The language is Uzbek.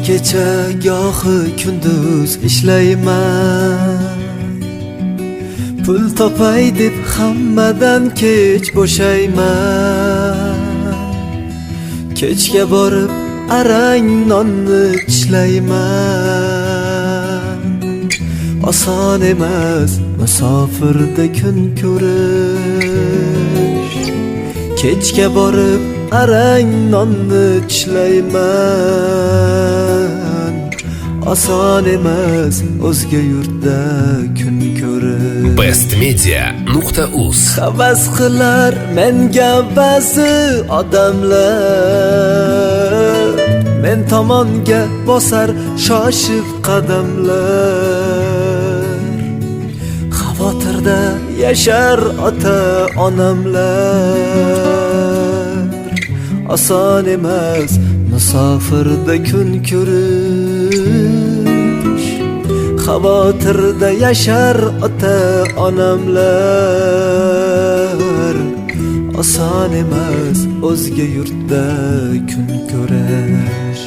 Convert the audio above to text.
kecha gohi kunduz ishlayman, pul topay deb hammadan kech bo'shayman. Kechga borib arang nonni tishlayman. Oson emas musofirda kun ko'rish. Kechga borib arang nonni tishlayman. Oson emas o'zga yurtda kun ko'rish. bestmedia.uz Havas qilar menga ba'zi odamlar, men tomonga bosar shoshib qadamlar. Xavotirda yashar ota-onamlar. Oson emas musofirda kun ko'rish. Xavotirda yashar ota-onamlar. Oson emas o'zga yurtda kun ko'rish.